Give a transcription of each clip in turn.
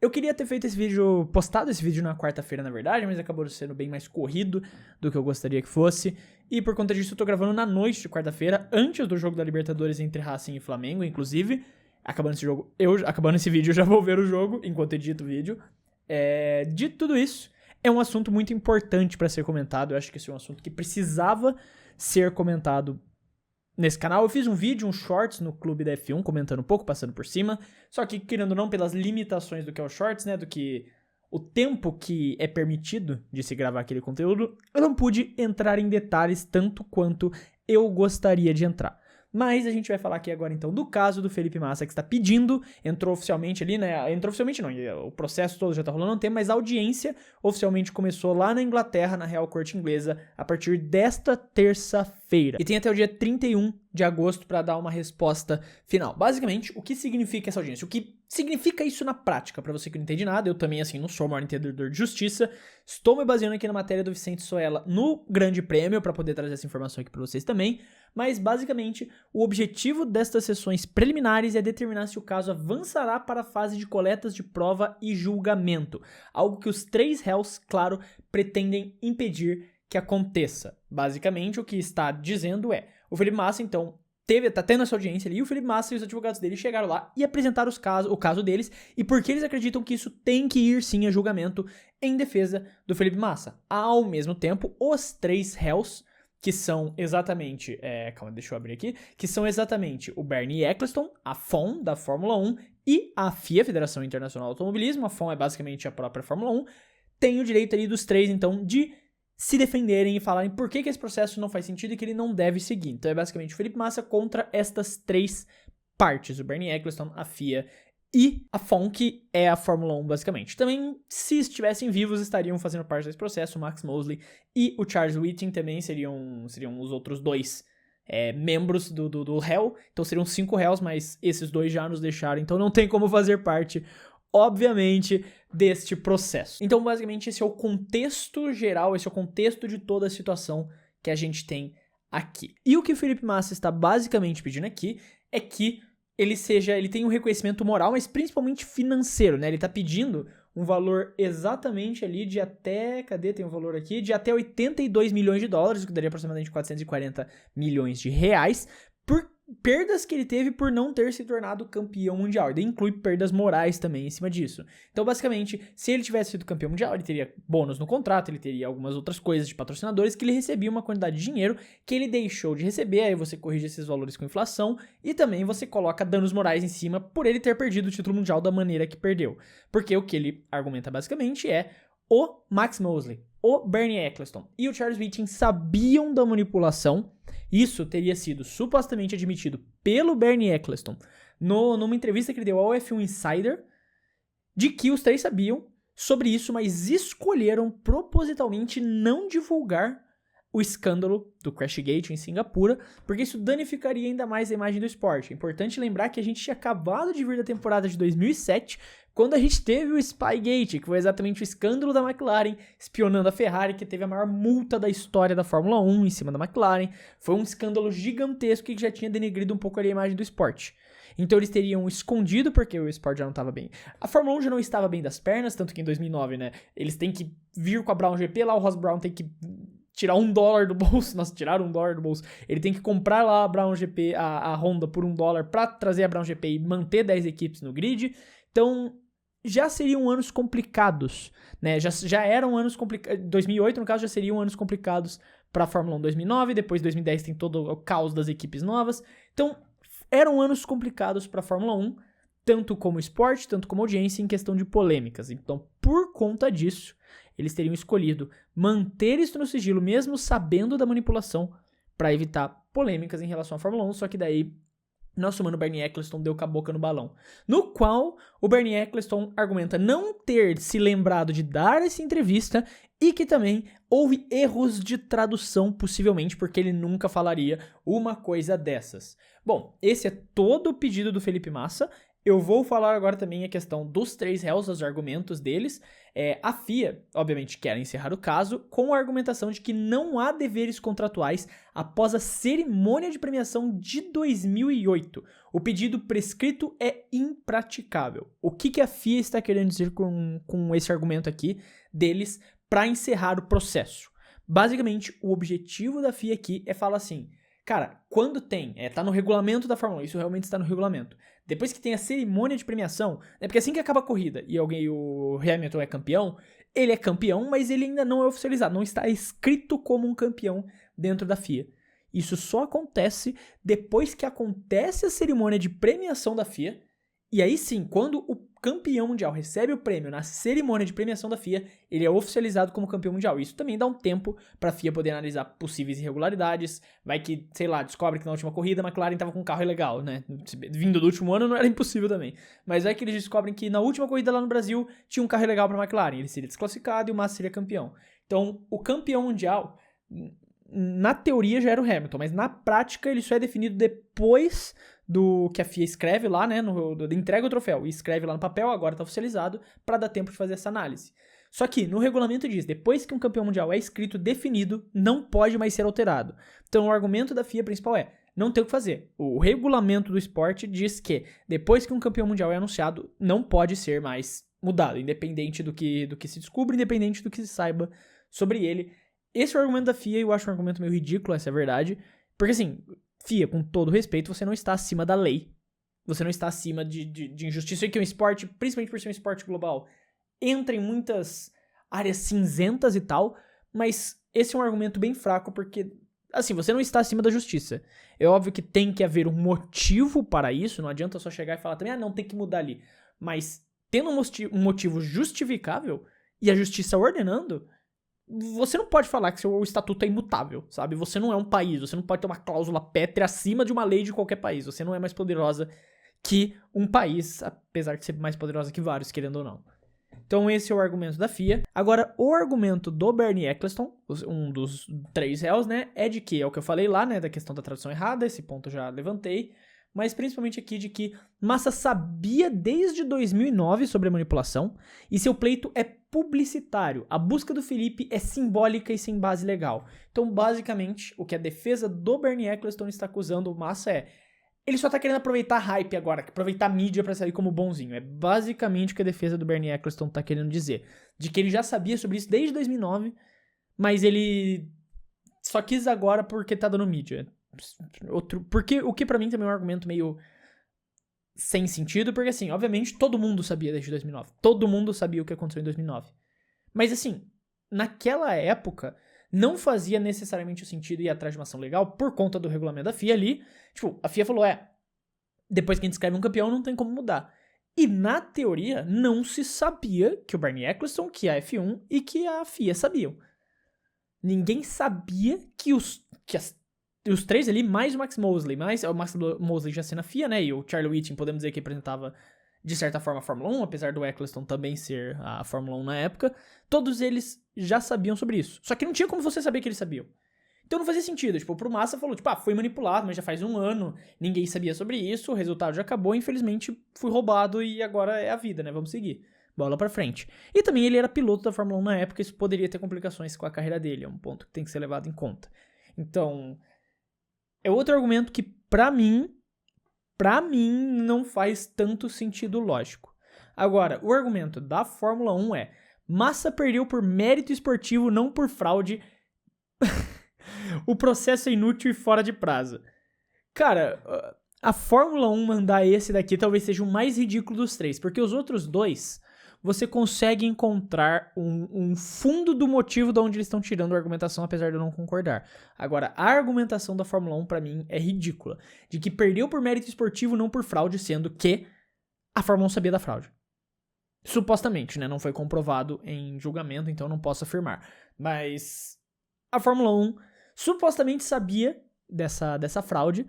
Eu queria ter feito esse vídeo, postado esse vídeo na quarta-feira, na verdade, mas acabou sendo bem mais corrido do que eu gostaria que fosse. E por conta disso eu tô gravando na noite de quarta-feira, antes do jogo da Libertadores entre Racing e Flamengo, inclusive. Acabando esse vídeo, eu já vou ver o jogo, enquanto edito o vídeo. Dito tudo isso, é um assunto muito importante pra ser comentado. Eu acho que esse é um assunto que precisava ser comentado nesse canal. Eu fiz um vídeo, um shorts no Clube da F1, comentando um pouco, passando por cima. Só que, querendo ou não, pelas limitações do que é o shorts, né, do que o tempo que é permitido de se gravar aquele conteúdo, eu não pude entrar em detalhes tanto quanto eu gostaria de entrar. Mas a gente vai falar aqui agora, então, do caso do Felipe Massa, que está pedindo, entrou oficialmente ali, né, entrou oficialmente não, o processo todo já tá rolando há um tempo, mas a audiência oficialmente começou lá na Inglaterra, na Real Corte Inglesa, a partir desta terça-feira. E tem até o dia 31 de agosto para dar uma resposta final. Basicamente, o que significa essa audiência? O que significa isso na prática? Para você que não entende nada, eu também, assim, não sou o maior entendedor de justiça, estou me baseando aqui na matéria do Vicente Soella no Grande Prêmio, para poder trazer essa informação aqui para vocês também, mas, basicamente, o objetivo destas sessões preliminares é determinar se o caso avançará para a fase de coletas de prova e julgamento, algo que os 3 réus, claro, pretendem impedir que aconteça. Basicamente, o que está dizendo é, o Felipe Massa, então, tá tendo essa audiência ali, e o Felipe Massa e os advogados dele chegaram lá e apresentaram o caso deles, e porque eles acreditam que isso tem que ir sim a julgamento em defesa do Felipe Massa. Ao mesmo tempo, os 3 réus, que são exatamente, deixa eu abrir aqui, que são exatamente o Bernie Ecclestone, a FOM, da Fórmula 1, e a FIA, Federação Internacional de Automobilismo, a FOM é basicamente a própria Fórmula 1, tem o direito ali dos 3, então, de se defenderem e falarem por que esse processo não faz sentido e que ele não deve seguir. Então é basicamente o Felipe Massa contra estas 3 partes, o Bernie Ecclestone, a FIA e a FOM, que é a Fórmula 1 basicamente. Também, se estivessem vivos, estariam fazendo parte desse processo, o Max Mosley e o Charles Whiting também seriam os outros 2 membros do réu. Então seriam 5 réus, mas esses 2 já nos deixaram, então não tem como fazer parte, obviamente, deste processo. Então, basicamente, esse é o contexto geral, esse é o contexto de toda a situação que a gente tem aqui. E o que o Felipe Massa está basicamente pedindo aqui é que ele tenha um reconhecimento moral, mas principalmente financeiro, né? Ele está pedindo um valor exatamente ali de até, tem um valor aqui, de até 82 milhões de dólares, o que daria aproximadamente 440 milhões de reais, por perdas que ele teve por não ter se tornado campeão mundial. Ele inclui perdas morais também em cima disso. Então, basicamente, se ele tivesse sido campeão mundial, ele teria bônus no contrato, ele teria algumas outras coisas de patrocinadores que ele recebia uma quantidade de dinheiro que ele deixou de receber, aí você corrige esses valores com inflação e também você coloca danos morais em cima por ele ter perdido o título mundial da maneira que perdeu. Porque o que ele argumenta basicamente é o Max Mosley, o Bernie Ecclestone e o Charles Whiting sabiam da manipulação. Isso teria sido supostamente admitido pelo Bernie Ecclestone numa entrevista que ele deu ao F1 Insider, de que os 3 sabiam sobre isso, mas escolheram propositalmente não divulgar o escândalo do Crashgate em Singapura, porque isso danificaria ainda mais a imagem do esporte. É importante lembrar que a gente tinha acabado de vir da temporada de 2007, quando a gente teve o Spygate, que foi exatamente o escândalo da McLaren espionando a Ferrari, que teve a maior multa da história da Fórmula 1 em cima da McLaren. Foi um escândalo gigantesco que já tinha denegrido um pouco ali a imagem do esporte. Então eles teriam escondido, porque o esporte já não estava bem. A Fórmula 1 já não estava bem das pernas, tanto que em 2009, né, eles têm que vir com a Brown GP, lá o Ross Brown tem que tirar $1 do bolso, nossa, tiraram $1 do bolso, ele tem que comprar lá a Brown GP, a Honda por $1 pra trazer a Brown GP e manter 10 equipes no grid. Então, já seriam anos complicados, né, já eram anos complicados, 2008 no caso já seriam anos complicados pra Fórmula 1. 2009, depois 2010 tem todo o caos das equipes novas, então eram anos complicados pra Fórmula 1, tanto como esporte, tanto como audiência, em questão de polêmicas. Então, por conta disso, eles teriam escolhido manter isso no sigilo, mesmo sabendo da manipulação, para evitar polêmicas em relação à Fórmula 1, só que daí nosso mano Bernie Ecclestone deu com a boca no balão, no qual o Bernie Ecclestone argumenta não ter se lembrado de dar essa entrevista e que também houve erros de tradução, possivelmente, porque ele nunca falaria uma coisa dessas. Bom, esse é todo o pedido do Felipe Massa, Eu vou falar agora também a questão dos 3 réus, os argumentos deles. A FIA, obviamente, quer encerrar o caso com a argumentação de que não há deveres contratuais após a cerimônia de premiação de 2008. O pedido prescrito é impraticável. O que a FIA está querendo dizer com esse argumento aqui deles para encerrar o processo? Basicamente, o objetivo da FIA aqui é falar assim, cara, quando tem, tá no regulamento da Fórmula 1, isso realmente está no regulamento. Depois que tem a cerimônia de premiação, porque assim que acaba a corrida e o Hamilton é campeão, ele é campeão, mas ele ainda não é oficializado, não está escrito como um campeão dentro da FIA. Isso só acontece depois que acontece a cerimônia de premiação da FIA, e aí sim, quando o campeão mundial recebe o prêmio na cerimônia de premiação da FIA, ele é oficializado como campeão mundial. Isso também dá um tempo para a FIA poder analisar possíveis irregularidades. Vai que, sei lá, descobre que na última corrida a McLaren estava com um carro ilegal, né? Vindo do último ano não era impossível também. Mas vai que eles descobrem que na última corrida lá no Brasil tinha um carro ilegal para a McLaren. Ele seria desclassificado e o Massa seria campeão. Então, o campeão mundial, na teoria já era o Hamilton, mas na prática ele só é definido depois do que a FIA escreve lá, né, entrega o troféu e escreve lá no papel, agora tá oficializado, para dar tempo de fazer essa análise. Só que no regulamento diz, depois que um campeão mundial é escrito, definido, não pode mais ser alterado. Então o argumento da FIA principal é, não tem o que fazer. O regulamento do esporte diz que depois que um campeão mundial é anunciado, não pode ser mais mudado, independente do que se descubra, independente do que se saiba sobre ele. Esse é o argumento da FIA e eu acho um argumento meio ridículo, essa é a verdade, porque assim, FIA, com todo respeito, você não está acima da lei. Você não está acima de injustiça. E que o esporte, principalmente por ser um esporte global, entra em muitas áreas cinzentas e tal, mas esse é um argumento bem fraco porque, assim, você não está acima da justiça. É óbvio que tem que haver um motivo para isso, não adianta só chegar e falar também, não, tem que mudar ali. Mas tendo um motivo justificável e a justiça ordenando, você não pode falar que seu estatuto é imutável, sabe? Você não é um país, você não pode ter uma cláusula pétrea acima de uma lei de qualquer país. Você não é mais poderosa que um país, apesar de ser mais poderosa que vários, querendo ou não. Então esse é o argumento da FIA. Agora, o argumento do Bernie Ecclestone, um dos 3 réus, né, é de que, é o que eu falei lá, né, da questão da tradução errada, esse ponto eu já levantei, mas principalmente aqui de que Massa sabia desde 2009 sobre a manipulação e seu pleito é publicitário. A busca do Felipe é simbólica e sem base legal. Então, basicamente, o que a defesa do Bernie Ecclestone está acusando o Massa é ele só tá querendo aproveitar hype agora, aproveitar a mídia pra sair como bonzinho. É basicamente o que a defesa do Bernie Ecclestone tá querendo dizer. De que ele já sabia sobre isso desde 2009, mas ele só quis agora porque tá dando mídia. Porque o que pra mim também é um argumento meio sem sentido, porque assim, obviamente todo mundo sabia desde 2009. Todo mundo sabia o que aconteceu em 2009. Mas assim, naquela época não fazia necessariamente sentido ir atrás de uma ação legal por conta do regulamento da FIA ali. Tipo, a FIA falou, depois que a gente escreve um campeão não tem como mudar. E na teoria não se sabia que o Bernie Ecclestone, que a F1 e que a FIA sabiam. Ninguém sabia que os 3 ali, mais o Max Mosley, o Max Mosley já sendo a FIA, né, e o Charlie Whiting, podemos dizer que representava de certa forma a Fórmula 1, apesar do Ecclestone também ser a Fórmula 1 na época, todos eles já sabiam sobre isso. Só que não tinha como você saber que eles sabiam. Então não fazia sentido. Tipo, pro Massa falou, foi manipulado, mas já faz um ano, ninguém sabia sobre isso, o resultado já acabou, infelizmente fui roubado e agora é a vida, né? Vamos seguir. Bola pra frente. E também ele era piloto da Fórmula 1 na época, isso poderia ter complicações com a carreira dele, é um ponto que tem que ser levado em conta. Então, é outro argumento que, pra mim, não faz tanto sentido lógico. Agora, o argumento da Fórmula 1 é Massa perdeu por mérito esportivo, não por fraude. O processo é inútil e fora de prazo. Cara, a Fórmula 1 mandar esse daqui talvez seja o mais ridículo dos 3, porque os outros 2, você consegue encontrar um fundo do motivo de onde eles estão tirando a argumentação, apesar de eu não concordar. Agora, a argumentação da Fórmula 1 pra mim é ridícula, de que perdeu por mérito esportivo, não por fraude, sendo que a Fórmula 1 sabia da fraude. Supostamente, né? Não foi comprovado em julgamento, então eu não posso afirmar. Mas a Fórmula 1 supostamente sabia dessa fraude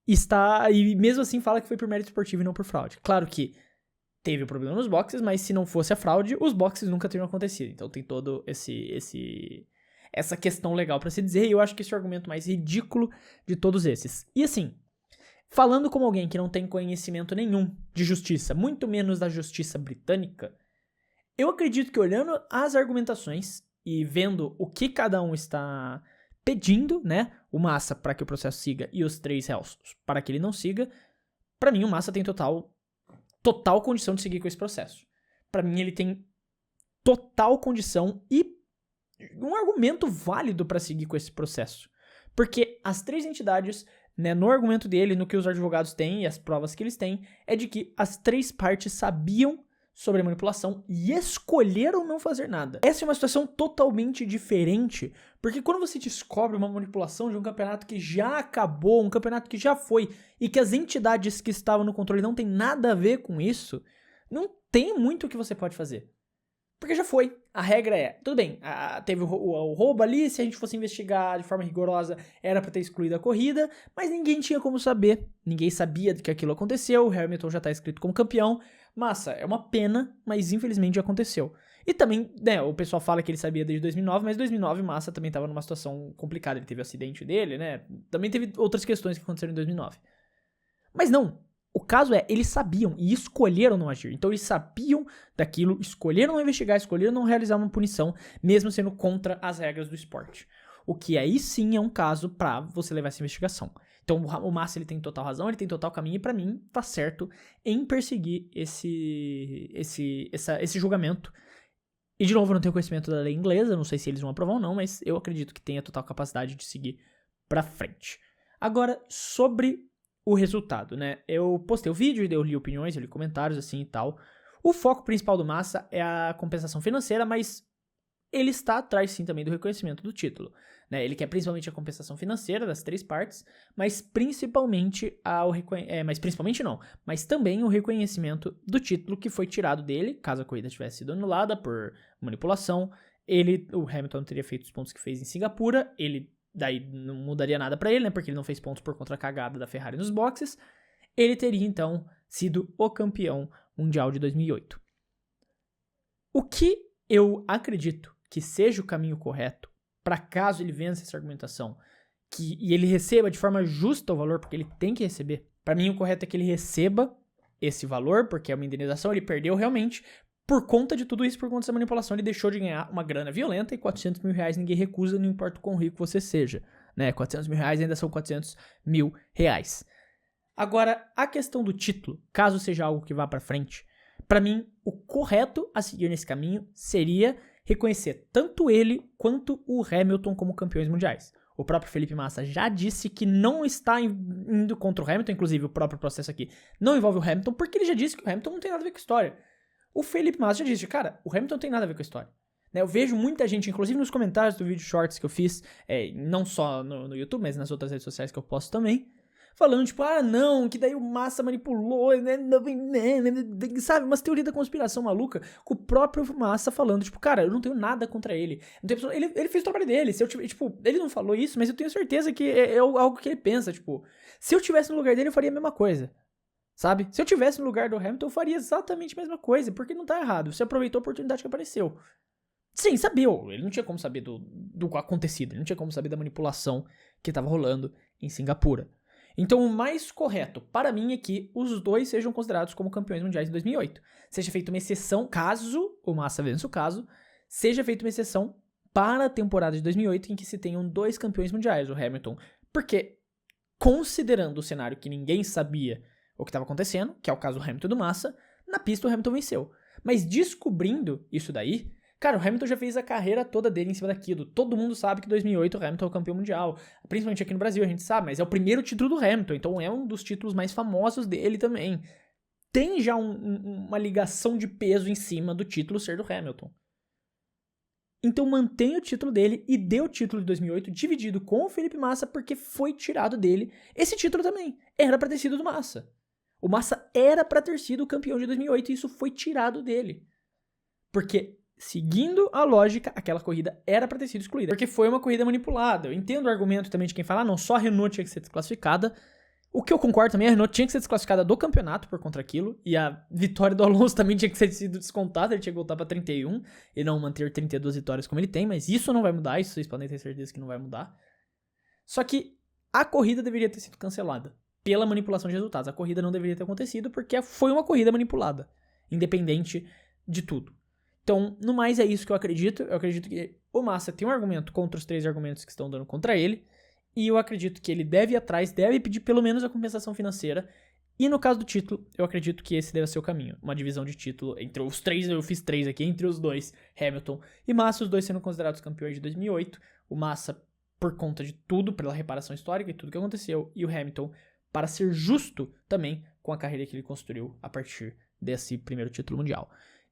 e mesmo assim fala que foi por mérito esportivo e não por fraude. Claro que teve o problema nos boxes, mas se não fosse a fraude, os boxes nunca teriam acontecido. Então tem todo essa questão legal pra se dizer, e eu acho que esse é o argumento mais ridículo de todos esses. E assim, falando como alguém que não tem conhecimento nenhum de justiça, muito menos da justiça britânica, eu acredito que olhando as argumentações e vendo o que cada um está pedindo, né, o Massa para que o processo siga e os 3 réus para que ele não siga, para mim o Massa tem total condição de seguir com esse processo. Para mim ele tem total condição e um argumento válido para seguir com esse processo. Porque as 3 entidades, né, no argumento dele, no que os advogados têm e as provas que eles têm, é de que as 3 partes sabiam sobre a manipulação e escolheram não fazer nada. Essa é uma situação totalmente diferente, porque quando você descobre uma manipulação de um campeonato que já acabou, um campeonato que já foi, e que as entidades que estavam no controle não tem nada a ver com isso, não tem muito o que você pode fazer. Porque já foi. A regra é, tudo bem, teve o roubo ali, se a gente fosse investigar de forma rigorosa, era pra ter excluído a corrida, mas ninguém tinha como saber. Ninguém sabia que aquilo aconteceu, o Hamilton já tá escrito como campeão. Massa, é uma pena, mas infelizmente já aconteceu. E também, né, o pessoal fala que ele sabia desde 2009, mas 2009 Massa também tava numa situação complicada. Ele teve o acidente dele, né, também teve outras questões que aconteceram em 2009. Mas não. O caso é, eles sabiam e escolheram não agir. Então eles sabiam daquilo, escolheram não investigar, escolheram não realizar uma punição, mesmo sendo contra as regras do esporte. O que aí sim é um caso pra você levar essa investigação. Então o Massa ele tem total razão, ele tem total caminho e pra mim tá certo em perseguir esse julgamento. E de novo eu não tenho conhecimento da lei inglesa, não sei se eles vão aprovar ou não, mas eu acredito que tem a total capacidade de seguir pra frente. Agora, sobre o resultado, né? Eu postei o vídeo, eu li opiniões, eu li comentários assim e tal. O foco principal do Massa é a compensação financeira, mas ele está atrás sim também do reconhecimento do título, né? Ele quer principalmente a compensação financeira das 3 partes, mas principalmente mas também o reconhecimento do título que foi tirado dele, caso a corrida tivesse sido anulada por manipulação. O Hamilton não teria feito os pontos que fez em Singapura, daí não mudaria nada pra ele, né? Porque ele não fez pontos por contra a cagada da Ferrari nos boxes. Ele teria, então, sido o campeão mundial de 2008. O que eu acredito que seja o caminho correto, para caso ele vença essa argumentação, e ele receba de forma justa o valor, porque ele tem que receber. Para mim, o correto é que ele receba esse valor, porque é uma indenização, ele perdeu realmente. Por conta de tudo isso, por conta dessa manipulação, ele deixou de ganhar uma grana violenta e 400 mil reais ninguém recusa, não importa o quão rico você seja, né? 400 mil reais ainda são 400 mil reais. Agora, a questão do título, caso seja algo que vá pra frente, pra mim, o correto a seguir nesse caminho seria reconhecer tanto ele quanto o Hamilton como campeões mundiais. O próprio Felipe Massa já disse que não está indo contra o Hamilton, inclusive o próprio processo aqui não envolve o Hamilton, porque ele já disse que o Hamilton não tem nada a ver com a história. O Felipe Massa já disse, cara, o Hamilton não tem nada a ver com a história. Né, eu vejo muita gente, inclusive nos comentários do vídeo shorts que eu fiz, não só no YouTube, mas nas outras redes sociais que eu posto também, falando, tipo, não, que daí o Massa manipulou, né, sabe, umas teorias da conspiração maluca, com o próprio Massa falando, tipo, cara, eu não tenho nada contra ele. Ele fez o trabalho dele, se eu tipo, ele não falou isso, mas eu tenho certeza que é algo que ele pensa, tipo, se eu tivesse no lugar dele, eu faria a mesma coisa. Sabe? Se eu tivesse no lugar do Hamilton, eu faria exatamente a mesma coisa, porque não tá errado. Você aproveitou a oportunidade que apareceu. Sim, sabia. Ele não tinha como saber do acontecido, ele não tinha como saber da manipulação que tava rolando em Singapura. Então, o mais correto para mim é que os dois sejam considerados como campeões mundiais em 2008. Seja feita uma exceção, caso o Massa vença o caso, seja feita uma exceção para a temporada de 2008 em que se tenham 2 campeões mundiais, o Hamilton. Porque, considerando o cenário que ninguém sabia o que estava acontecendo, que é o caso do Hamilton e do Massa, na pista o Hamilton venceu. Mas descobrindo isso daí, cara, o Hamilton já fez a carreira toda dele em cima daquilo. Todo mundo sabe que em 2008 o Hamilton é o campeão mundial. Principalmente aqui no Brasil, a gente sabe, mas é o primeiro título do Hamilton, então é um dos títulos mais famosos dele também. Tem já uma ligação de peso em cima do título ser do Hamilton. Então mantém o título dele e dê o título de 2008 dividido com o Felipe Massa porque foi tirado dele. Esse título também era pra ter sido do Massa. O Massa era pra ter sido o campeão de 2008 e isso foi tirado dele. Porque, seguindo a lógica, aquela corrida era pra ter sido excluída. Porque foi uma corrida manipulada. Eu entendo o argumento também de quem fala, não, só a Renault tinha que ser desclassificada. O que eu concordo também, a Renault tinha que ser desclassificada do campeonato por contra aquilo. E a vitória do Alonso também tinha que ser sido descontada. Ele tinha que voltar pra 31 e não manter 32 vitórias como ele tem. Mas isso não vai mudar, isso vocês podem ter certeza que não vai mudar. Só que a corrida deveria ter sido cancelada. pela manipulação de resultados. A corrida não deveria ter acontecido porque foi uma corrida manipulada, independente de tudo. Então, no mais é isso que eu acredito. Eu acredito que o Massa tem um argumento contra os 3 argumentos que estão dando contra ele, e eu acredito que ele deve ir atrás, deve pedir pelo menos a compensação financeira, e no caso do título, eu acredito que esse deve ser o caminho. Uma divisão de título entre os 3, eu fiz 3 aqui, entre os dois, Hamilton e Massa, os dois sendo considerados campeões de 2008, o Massa por conta de tudo, pela reparação histórica e tudo que aconteceu, e o Hamilton para ser justo também com a carreira que ele construiu a partir desse primeiro título mundial.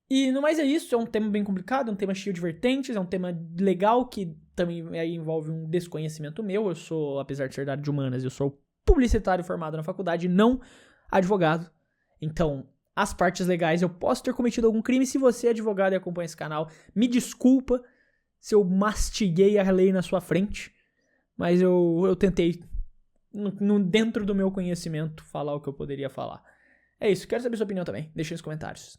E no mais é isso, é um tema bem complicado, é um tema cheio de vertentes, é um tema legal que também aí envolve um desconhecimento meu. Eu sou, apesar de ser da área de humanas, eu sou publicitário formado na faculdade, não advogado. Então, as partes legais, eu posso ter cometido algum crime. Se você é advogado e acompanha esse canal, me desculpa se eu mastiguei a lei na sua frente, mas eu tentei, dentro do meu conhecimento, falar o que eu poderia falar. É isso, quero saber sua opinião também, deixa nos comentários.